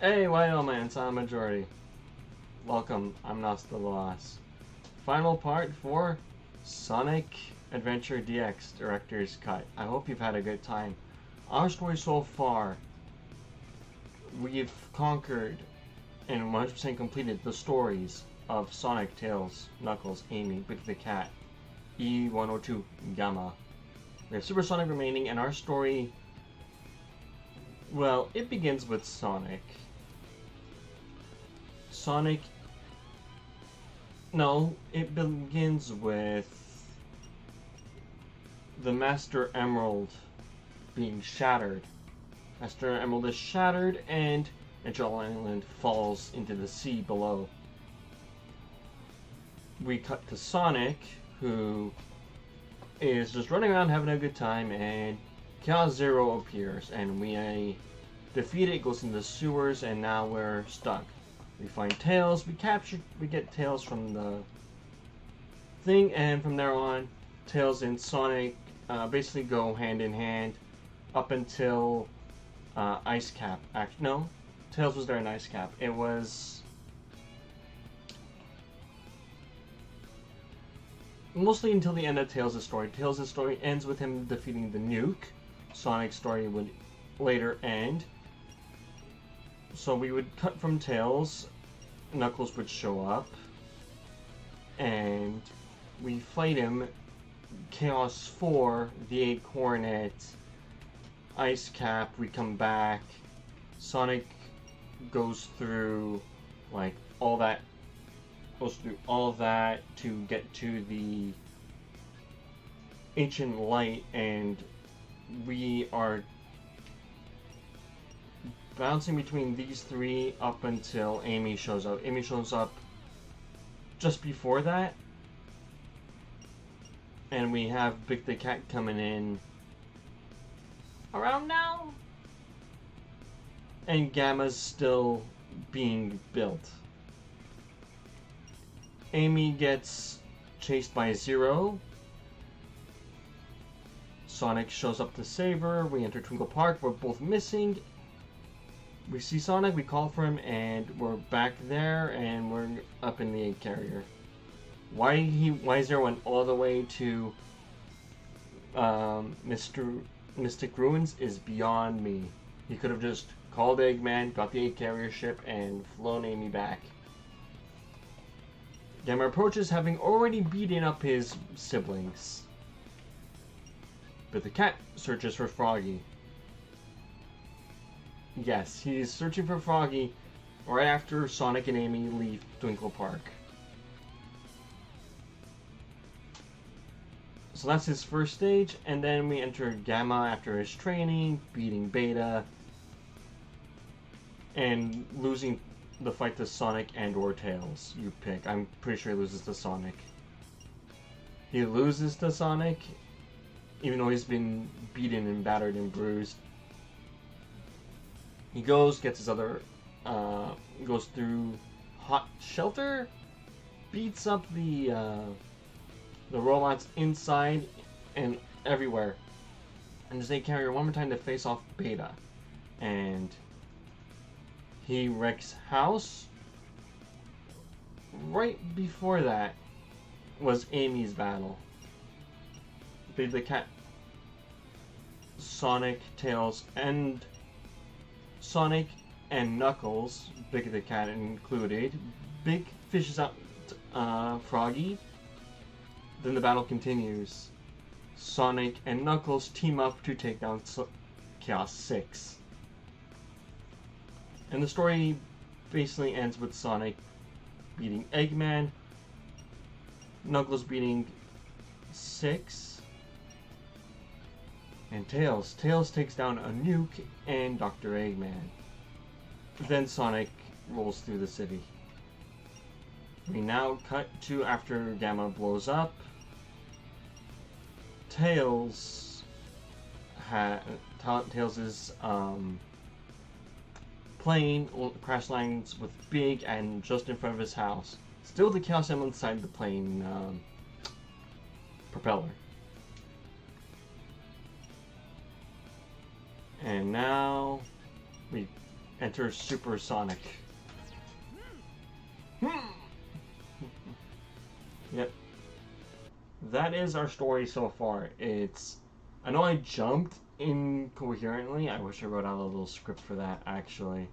Hey, Whale Man, Silent Majority. Welcome, I'm Nosta the Lost. Final part for Sonic Adventure DX Director's Cut. I hope you've had a good time. Our story so far, we've conquered and 100% completed the stories of Sonic, Tails, Knuckles, Amy, Big the Cat, E102, Gamma. We have Super Sonic remaining, and our story, well, it begins with Sonic. No, it begins with the Master Emerald being shattered. Master Emerald is shattered and Angel Island falls into the sea below. We cut to Sonic, who is just running around having a good time, and Chaos Zero appears, and we defeat it, goes into the sewers, and now we're stuck. We find Tails, we get Tails from the thing, and from there on, Tails and Sonic basically go hand in hand up until Ice Cap. No, Tails was there in Ice Cap. It was mostly until the end of Tails' story. Tails' story ends with him defeating the nuke. Sonic's story would later end. So we would cut from Tails, Knuckles would show up, and we fight him, Chaos 4, the 8 Hornet, Ice Cap, we come back, Sonic goes through, like, all that to get to the Ancient Light, and we are bouncing between these three up until Amy shows up. Amy shows up just before that, and we have Big the Cat coming in around now, and Gamma's still being built. Amy gets chased by Zero. Sonic shows up to save her. We enter Twinkle Park. We're both missing. We see Sonic, we call for him, and we're back there, and we're up in the 8 carrier. Why Zero went all the way to Mystic Ruins is beyond me. He could have just called Eggman, got the 8 carrier ship, and flown Amy back. Gamma approaches, having already beaten up his siblings. But the cat searches for Froggy. Yes, he's searching for Froggy right after Sonic and Amy leave Twinkle Park. So that's his first stage, and then we enter Gamma after his training, beating Beta, and losing the fight to Sonic and or Tails. You pick. I'm pretty sure he loses to Sonic. He loses to Sonic, even though he's been beaten and battered and bruised. He goes, gets his other, goes through Hot Shelter, beats up the robots inside and everywhere, and just they carry her one more time to face off Beta, and he wrecks house. Right before that was Amy's battle. Big the Cat, Sonic, Tails, and Knuckles, Big the Cat included. Big fishes out Froggy. Then the battle continues. Sonic and Knuckles team up to take down Chaos 6. And the story basically ends with Sonic beating Eggman, Knuckles beating 6, and Tails. Tails takes down a nuke and Dr. Eggman. Then Sonic rolls through the city. We now cut to after Gamma blows up. Tails' plane crash lands with Big and just in front of his house. Still the Chaos Emerald inside the plane propeller. And now we Enter Supersonic. Yep. That is our story so far. I know I jumped incoherently. I wish I wrote out a little script for that, actually.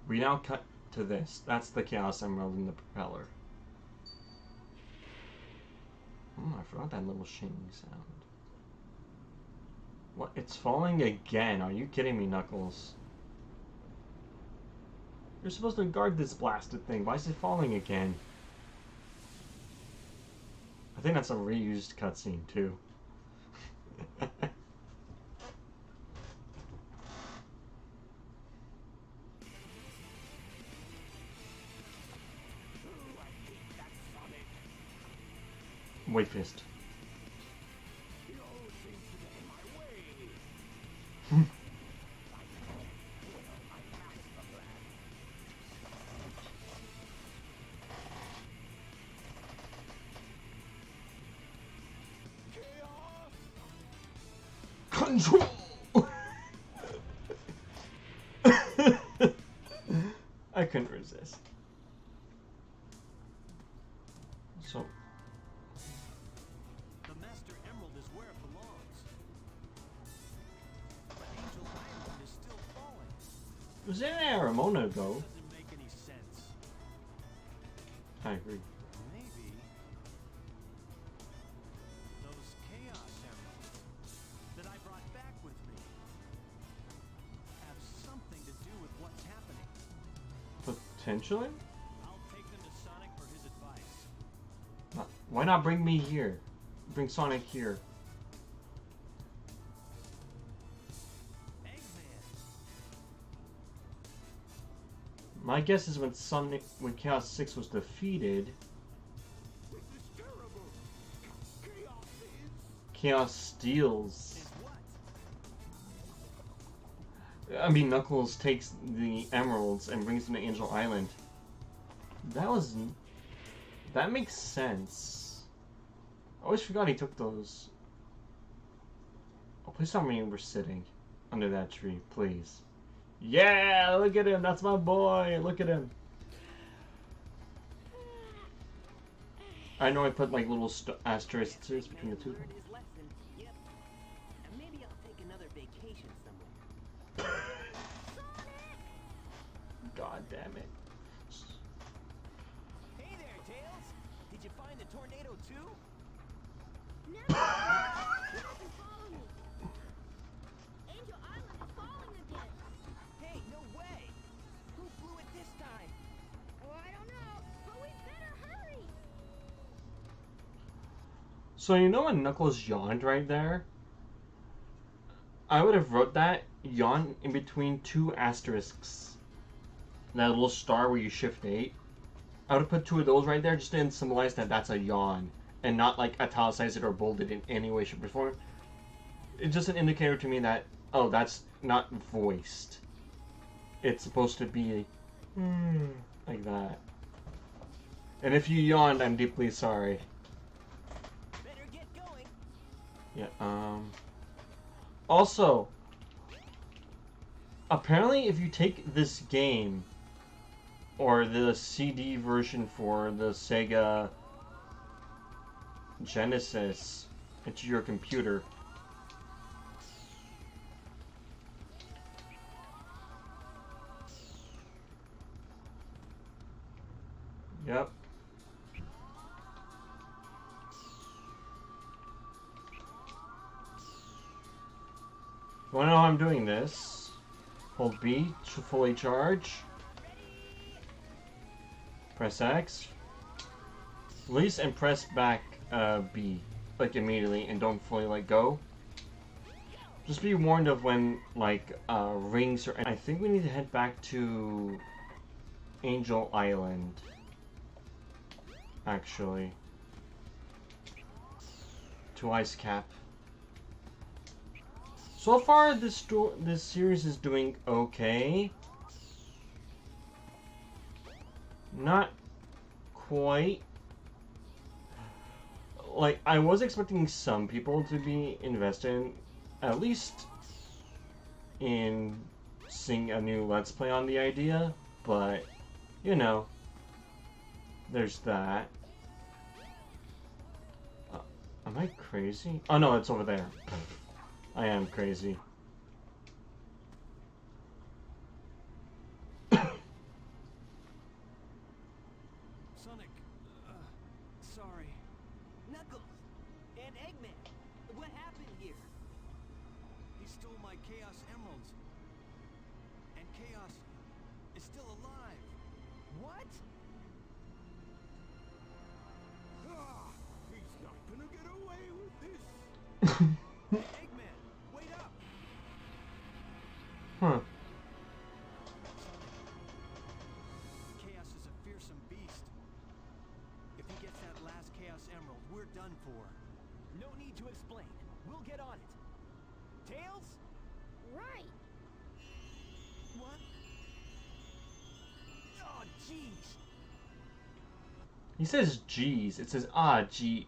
We now cut to this. That's the Chaos Emerald in the propeller. I forgot that little shinging sound. What? It's falling again. Are you kidding me, Knuckles? You're supposed to guard this blasted thing. Why is it falling again? I think that's a reused cutscene, too. White Fist. Control! I couldn't resist. So... The Master Emerald is where it belongs. But Angel Island is still falling. Was there a moment ago? Doesn't make any sense. I agree. Maybe those Chaos Emeralds that I brought back with me have something to do with what's happening. Potentially? I'll take them to Sonic for his advice. Why not bring me here? Bring Sonic here. Eggman! My guess is when Chaos 6 was defeated, This is terrible! Chaos steals. Is what? I mean, Knuckles takes the emeralds and brings them to Angel Island. That makes sense. I always forgot he took those. Oh, please tell me we're sitting under that tree, please. Yeah, look at him. That's my boy. Look at him. I know I put like little asterisks between the two. Learned his lesson. Yep. And maybe I'll take another vacation somewhere. God damn it. Hey there, Tails! Did you find the tornado too? No! It doesn't follow me. Angel Island is falling again. Hey, no way! Who blew it this time? Oh, I don't know, but we better hurry. So you know when Knuckles yawned right there? I would have wrote that yawn in between two asterisks. That little star where you shift 8. I would have put 2 of those right there just to symbolize that that's a yawn. And not like italicized it or bolded in any way, shape, or form. It's just an indicator to me that, oh, that's not voiced. It's supposed to be like that. And if you yawned, I'm deeply sorry. Better get going. Yeah, also, apparently if you take this game, or the CD version for the Sega Genesis into your computer, yep. You wanna know how I'm doing this? Hold B to fully charge. Press X. Release and press back B, like immediately, and don't fully let go. Just be warned of when, like, rings or... I think we need to head back to Angel Island, actually. To Ice Cap. So far, this series is doing okay. Not quite. Like, I was expecting some people to be invested at least in seeing a new Let's Play on the idea, but, you know, there's that. Am I crazy? Oh no, it's over there. I am crazy. Sonic, sorry. Knuckles and Eggman, what happened here? He stole my Chaos Emeralds. And Chaos is still alive. What? Ah, he's not gonna get away with this. Eggman, wait up! Huh. Chaos is a fearsome beast. If he gets that last Chaos Emerald, we're done for. No need to explain. We'll get on it. Tails? Right. What? Oh, jeez. He says G's. It says ah G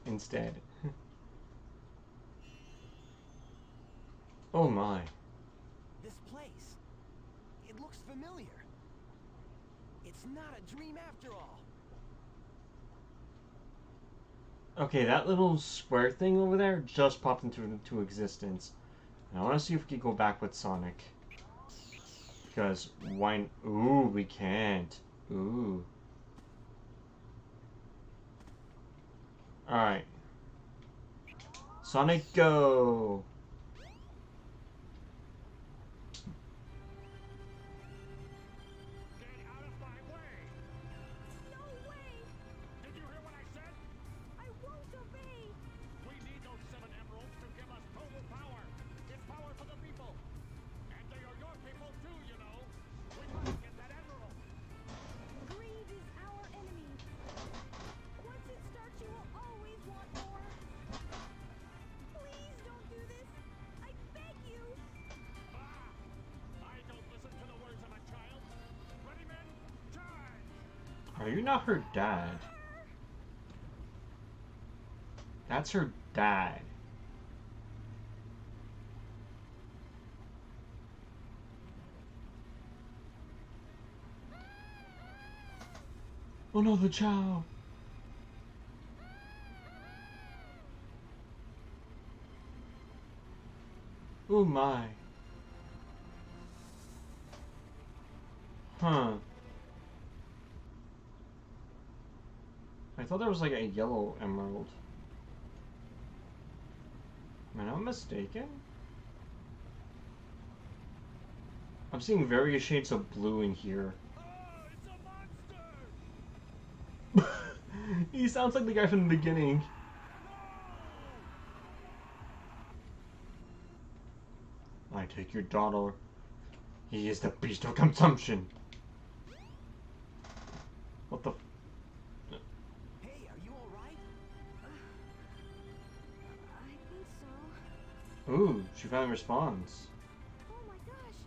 instead. Oh my. This place. It looks familiar. It's not a dream after all. Okay, that little square thing over there just popped into existence. And I want to see if we can go back with Sonic. Because why? Ooh, we can't. Ooh. Alright. Sonic, go! Get out of my way! No way! Did you hear what I said? I won't obey! We need those 7 emeralds to give us total power. It's power for the people. And they are your people too, you know. We must get that emerald. Greed is our enemy. Once it starts, you will always want more. Please don't do this. I beg you. Ah! I don't listen to the words of a child. Ready, men? Charge! Are you not her dad? That's her dad. Oh no, the child. Oh my. Huh. I thought there was like a yellow emerald. Am I mistaken? I'm seeing various shades of blue in here. Oh, it's a monster! He sounds like the guy from the beginning. I take your daughter. He is the beast of consumption. What the? Hey, are you alright? I think so. Ooh, she finally responds. Oh my gosh.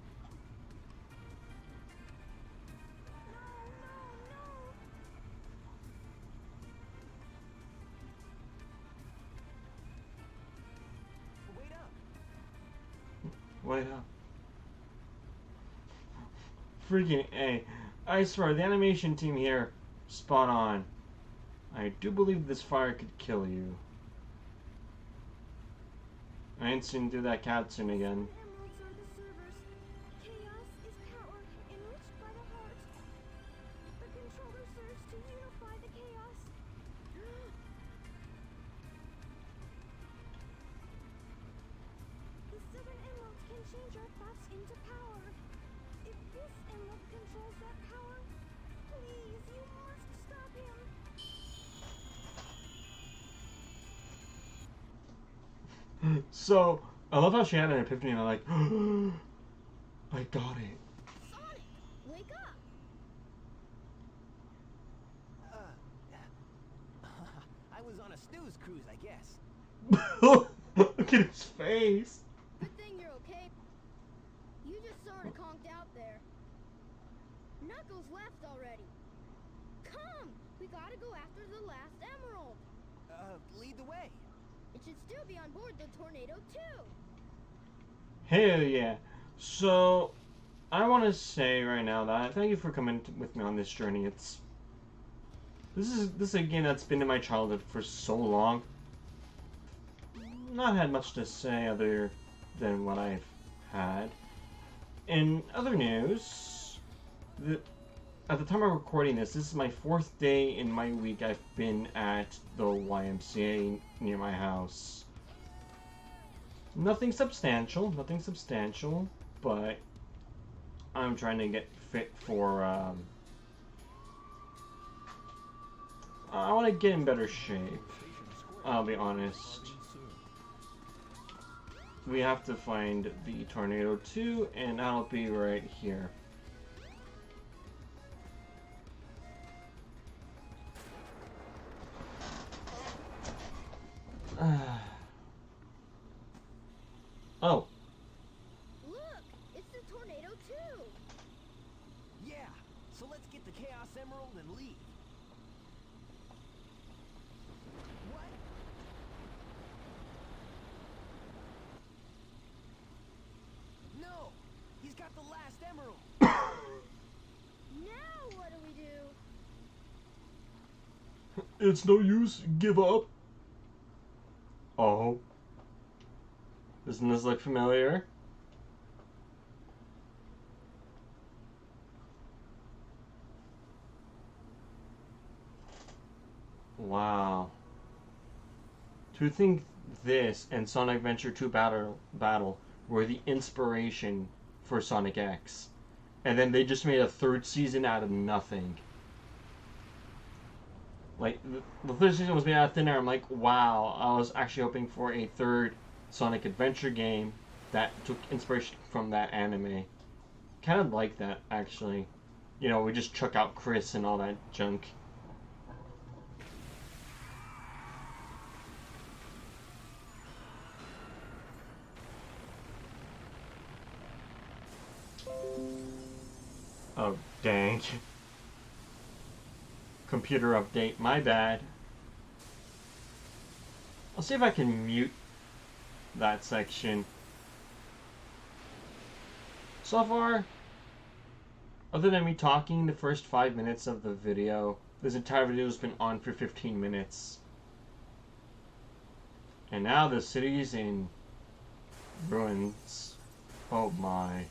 No, Wait up. Wait up. Freaking A. I swear, the animation team here, spot on. I do believe this fire could kill you. I ain't seen do that cutscene again. Emeralds are the servers. Chaos is power enriched by the heart. The controller serves to unify the chaos. The 7 emeralds can change our thoughts into power. If this emerald controls that power, please, you must stop him. So, I love how she had an epiphany and I'm like, I got it. Sonic, wake up! I was on a snooze cruise, I guess. Look at his face. Good thing you're okay. You just sort of conked out there. Knuckles left already. Come! We gotta go after the last emerald. Lead the way. It should still be on board the tornado too. Hell yeah. So, I want to say right now that thank you for coming with me on this journey. This is a game that's been in my childhood for so long. Not had much to say other than what I've had. In other news, at the time of recording this is my 4th day in my week I've been at the YMCA near my house. Nothing substantial, but I'm trying to get fit for, I want to get in better shape, I'll be honest. We have to find the Tornado 2, and that'll be right here. Oh. Look, it's the tornado too. Yeah, so let's get the Chaos Emerald and leave. What? No! He's got the last emerald! Now what do we do? It's no use, give up. Oh. Doesn't this look familiar? Wow. To think this and Sonic Adventure 2 Battle were the inspiration for Sonic X. And then they just made a 3rd season out of nothing. Like, the 3rd season was made out of thin air. I'm like, wow, I was actually hoping for a 3rd Sonic Adventure game that took inspiration from that anime. Kind of like that, actually. You know, we just chuck out Chris and all that junk. Oh, dang. Computer update, my bad. I'll see if I can mute that section. So far, other than me talking the first 5 minutes of the video, this entire video has been on for 15 minutes. And now the city's in ruins. Oh my.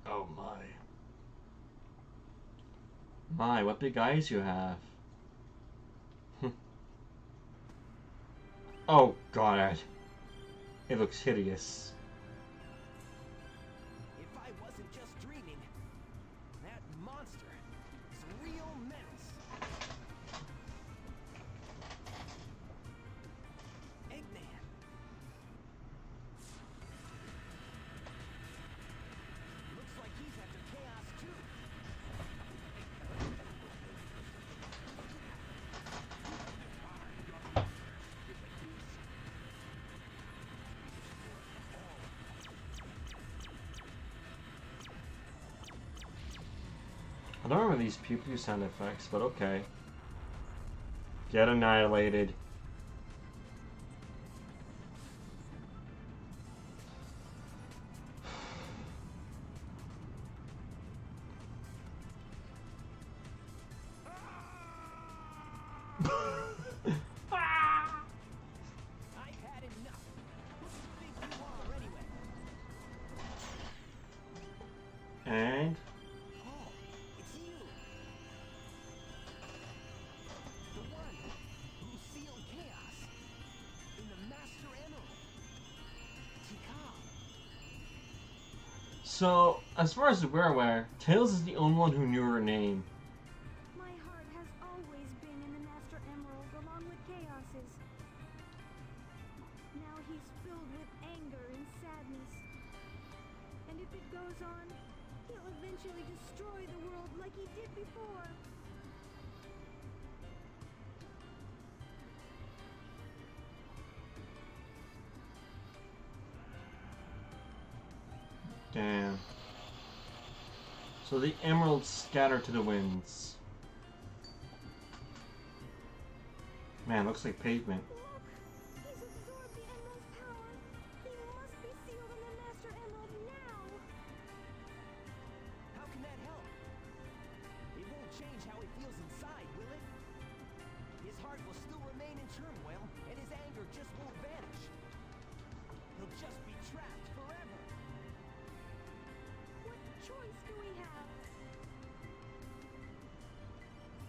Oh my. My, what big eyes you have. Oh god. It looks hideous. If I wasn't just dreaming, that monster is a real menace. Eggman. Looks like he's after Chaos too. I don't remember these pew pew sound effects, but okay. Get annihilated. I've had enough. Who do you think you are anyway? And Oh, it's you. The one who sealed chaos in the Master Emerald. Tikal. so, as far as we're aware, Tails is the only one who knew her name. My heart has always been in the Master Emerald along with Chaos's. Now he's filled with anger and sadness. And if it goes on, he'll eventually destroy the world like he did before. Damn. So the emeralds scatter to the winds. Man, looks like pavement. Look! He's absorbed the Emerald's power. He must be sealed in the Master Emerald now. How can that help? It won't change how he feels inside, will it? His heart will still remain in turmoil, and his anger just won't vanish. He'll just be trapped forever. What choice do we have?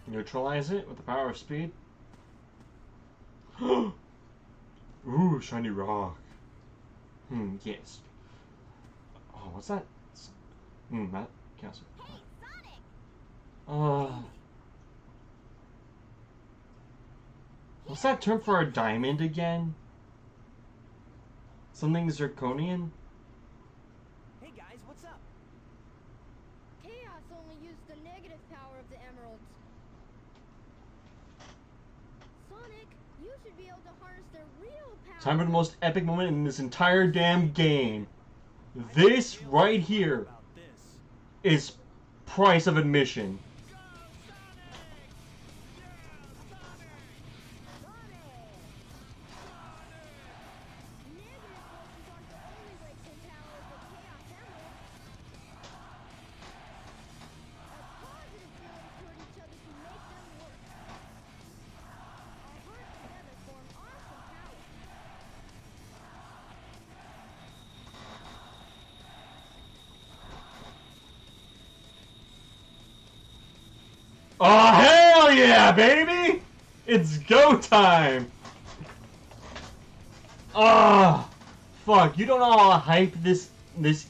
Neutralize it with the power of speed. Ooh, shiny rock. Yes. Oh, what's that? That castle. Hey, Sonic! What's that term for a diamond again? Something zirconian? Hey guys, what's up? Chaos only used the negative power of the emeralds. Sonic, you should be able to harness their real power. Time for the most epic moment in this entire damn game. This right here About this. is price of admission. Negative forces aren't the only wasting power of the Chaos Emeralds. Our positive feelings toward each other can make them work. Our hearts together form awesome power. Oh, hell yeah, baby! It's go time! Ah, fuck, you don't know how hype this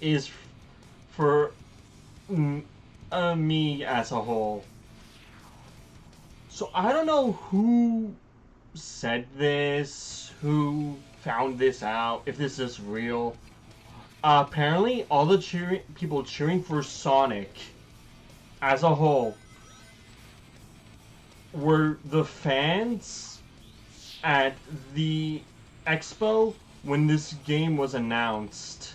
is for me as a whole. So I don't know who said this, who found this out, if this is real. Apparently, all the people cheering for Sonic as a whole were the fans at the expo when this game was announced.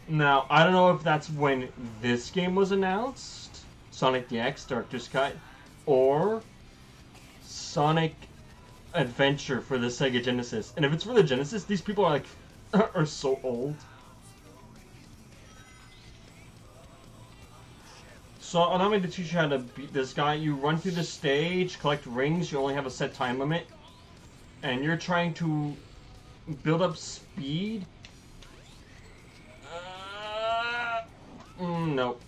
Now, I don't know if that's when this game was announced, Sonic DX Director's Cut, or Sonic Adventure for the Sega Genesis. And if it's for the Genesis, these people are like, are so old. So allow me to teach you how to beat this guy. You run through the stage, collect rings, you only have a set time limit. And you're trying to build up speed. Nope.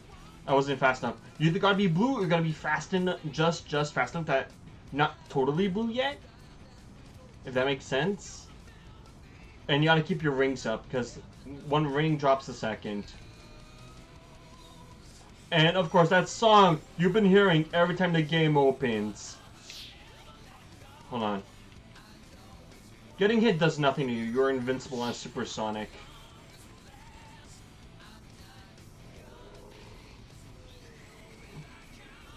I wasn't fast enough. You either gotta be blue or you gotta be fast enough, just fast enough that not totally blue yet. If that makes sense. And you gotta keep your rings up because one ring drops a second. And of course, that song you've been hearing every time the game opens. Hold on. Getting hit does nothing to you. You're invincible as Supersonic.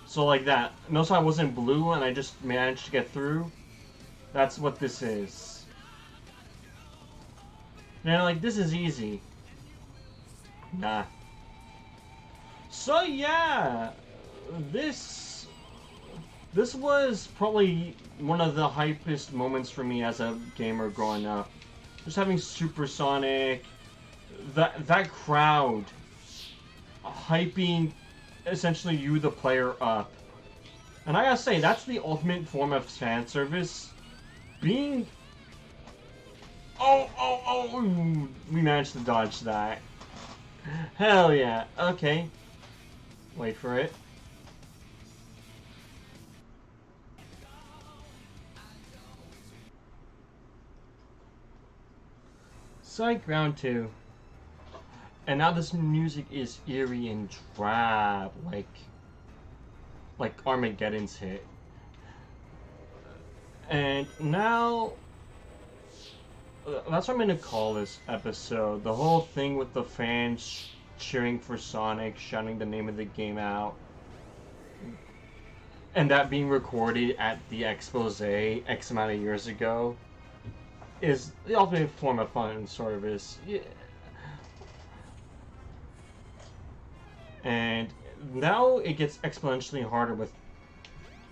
So like that. Notice I wasn't blue and I just managed to get through. That's what this is. Now, like, this is easy. Nah. So yeah, this was probably one of the hypest moments for me as a gamer growing up. Just having Supersonic, that crowd hyping essentially you, the player, up. And I gotta say, that's the ultimate form of fan service. Being... Oh, we managed to dodge that. Hell yeah, okay. Wait for it. Psych, round 2. And now this music is eerie and drab, like Armageddon's hit. And now, that's what I'm gonna call this episode. The whole thing with the fans cheering for Sonic, shouting the name of the game out, and that being recorded at the expose X amount of years ago. is the ultimate form of fan service. Yeah. And now it gets exponentially harder with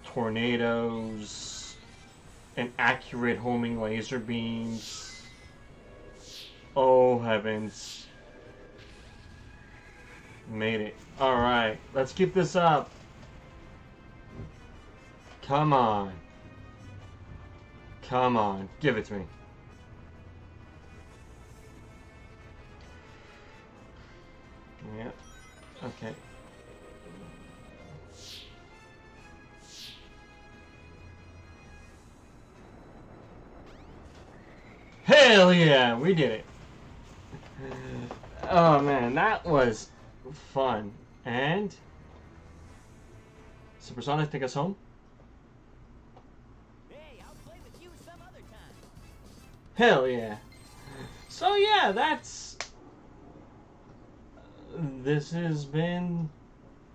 tornadoes and accurate homing laser beams. Oh heavens. Made it. Alright, let's keep this up. Come on. Come on, give it to me. Yep. Okay. Hell yeah, we did it. Oh man, that was fun. And Supersonic, take us home. Hey, I'll play with you some other time. Hell yeah. So yeah, that's... This has been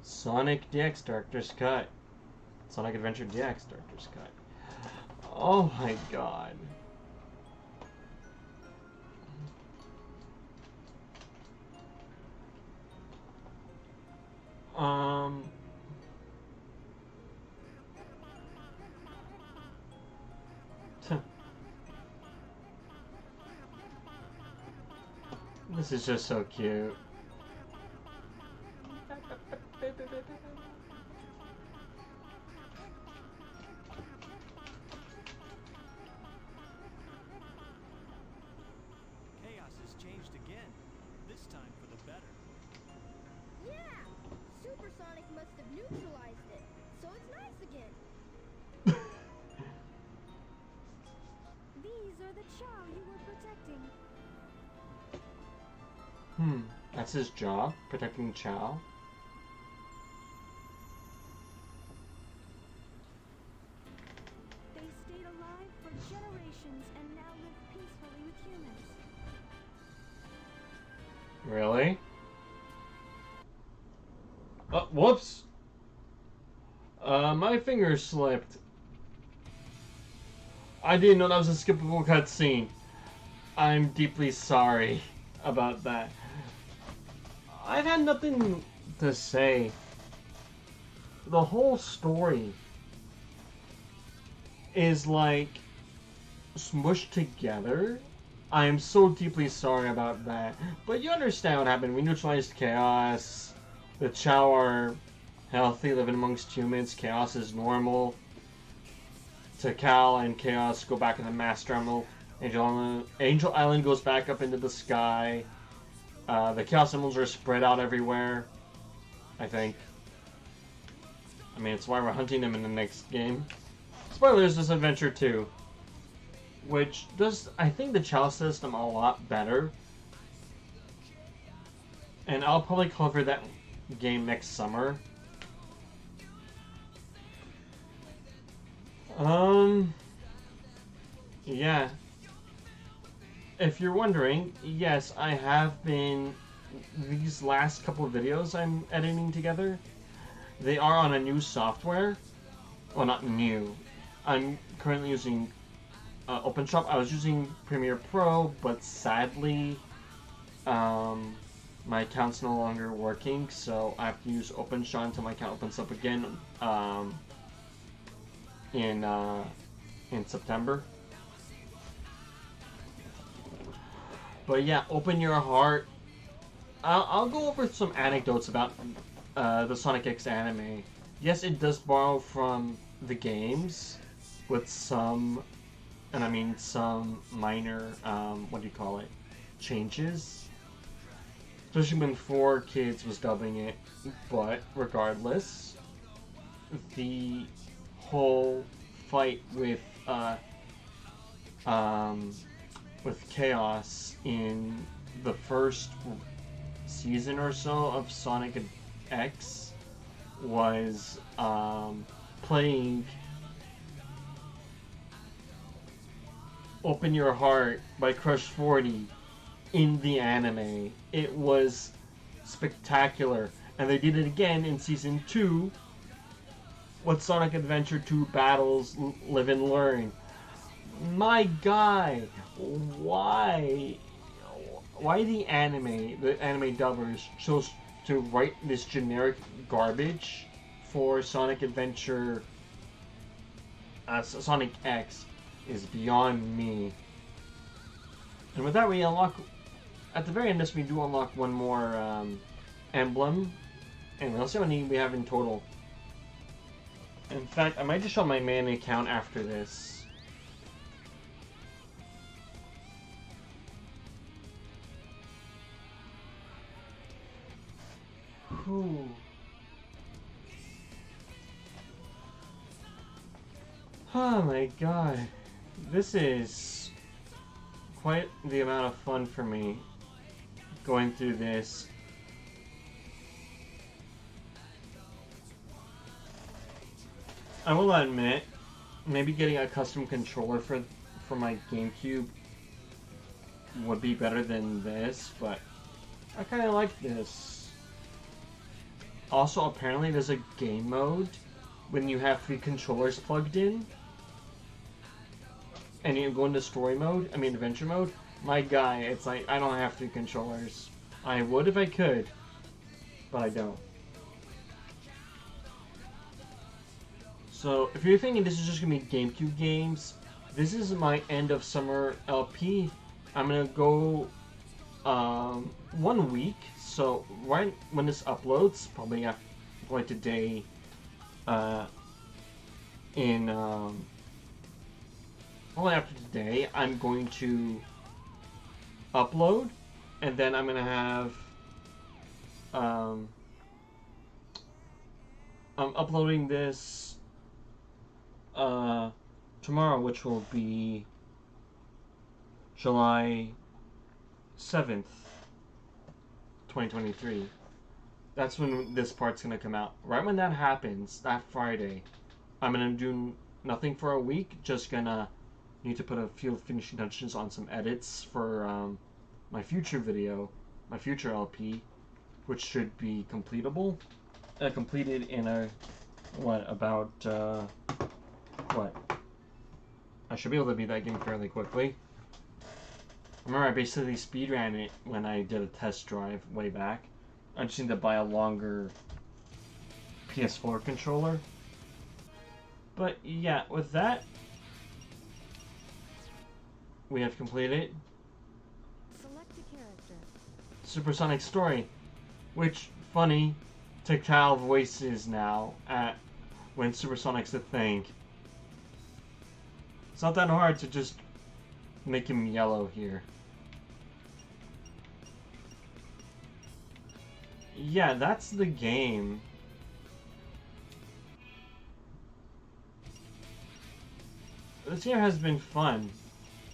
Sonic DX Director's Cut. Sonic Adventure DX Director's Cut. Oh my god. This is just so cute. Chaos has changed again. This time for the better. Yeah! Supersonic must have neutralized it, so it's nice again. These are the Chow you were protecting. That's his job, protecting Chow. They stayed alive for generations and now live peacefully with humans. Really? Oh, whoops! My finger slipped. I didn't know that was a skippable cutscene. I'm deeply sorry about that. I've had nothing to say. The whole story is like smushed together. I am so deeply sorry about that. But you understand what happened. We neutralized Chaos. The Chow are healthy, living amongst humans. Chaos is normal. Takal and Chaos go back in the Master Emerald. Angel Island goes back up into the sky. The Chaos Emeralds are spread out everywhere, I think. I mean, it's why we're hunting them in the next game. Spoilers, this adventure too. Which does, I think, the Chow system a lot better. And I'll probably cover that game next summer. Yeah. If you're wondering, yes, I have been... These last couple of videos I'm editing together, they are on a new software. Well, not new. I'm currently using OpenShop. I was using Premiere Pro, but sadly, my account's no longer working, so I have to use OpenShop until my account opens up again in September. But yeah, open your heart. I'll go over some anecdotes about the Sonic X anime. Yes, it does borrow from the games, with some, and I mean some minor, what do you call it, changes. Especially when 4Kids was dubbing it. But regardless, the whole fight with Chaos in the first season or so of Sonic X was playing Open Your Heart by Crush 40 in the anime. It was spectacular, and they did it again in Season 2 with Sonic Adventure 2 Battles Live and Learn. My guy, why? Why the anime dubbers chose to write this generic garbage for Sonic Adventure, Sonic X, is beyond me. And with that, we unlock, at the very end of this, we do unlock one more emblem, and we'll see how many we have in total. In fact, I might just show my main account after this. Whew. Oh my god. This is quite the amount of fun for me going through this. I will admit, maybe getting a custom controller for my GameCube would be better than this, but I kind of like this. Also, apparently there's a game mode when you have 3 controllers plugged in and you go into story mode, adventure mode. My guy, it's like, I don't have 3 controllers. I would if I could, but I don't. So, if you're thinking this is just going to be GameCube games, this is my end of summer LP. I'm going to go 1 week, so right when this uploads, probably after, like today, only after today, I'm going to upload, and then I'm going to have, I'm uploading this, tomorrow, which will be July 7th, 2023. That's when this part's gonna come out. Right when that happens, that Friday, I'm gonna do nothing for a week. Just gonna need to put a few finishing touches on some edits for my future video, my future LP, which should be completed in a I should be able to beat that game fairly quickly. Remember, I basically speedran it when I did a test drive way back. I just need to buy a longer PS4 controller. But yeah, with that, we have completed Select a character. Supersonic Story, which, funny, tactile voices now when Supersonic's a thing. It's not that hard to just make him yellow here. Yeah, that's the game. This game has been fun.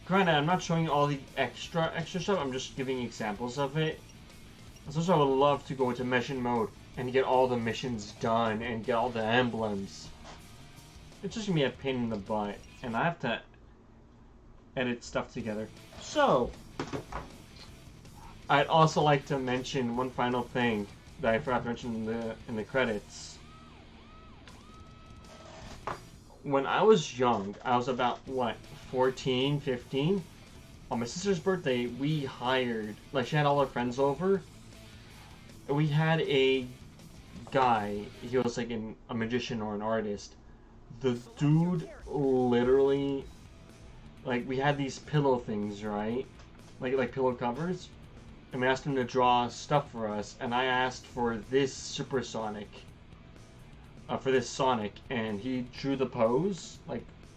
Granted, I'm not showing you all the extra stuff, I'm just giving examples of it. Also, I would love to go into mission mode and get all the missions done and get all the emblems. It's just gonna be a pain in the butt, and I have to edit stuff together. So, I'd also like to mention one final thing that I forgot to mention in the credits. When I was young, I was about, 14, 15? On my sister's birthday, we hired, she had all her friends over. We had a guy, he was like a magician or an artist. The dude literally, we had these pillow things, right? Like pillow covers. And we asked him to draw stuff for us, and I asked for this Supersonic, for this Sonic, and he drew the pose,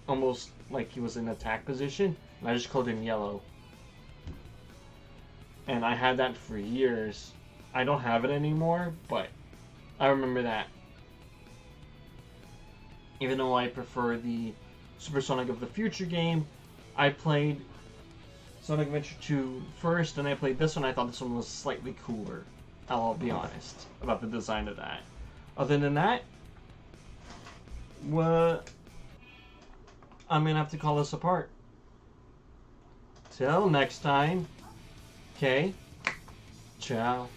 almost like he was in attack position, and I just colored him yellow. And I had that for years. I don't have it anymore, but I remember that. Even though I prefer the Supersonic of the Future game, I played Sonic Adventure 2 first, and I played this one. I thought this one was slightly cooler. I'll be honest about the design of that. Other than that, I'm gonna have to call this apart. Till next time, okay? Ciao.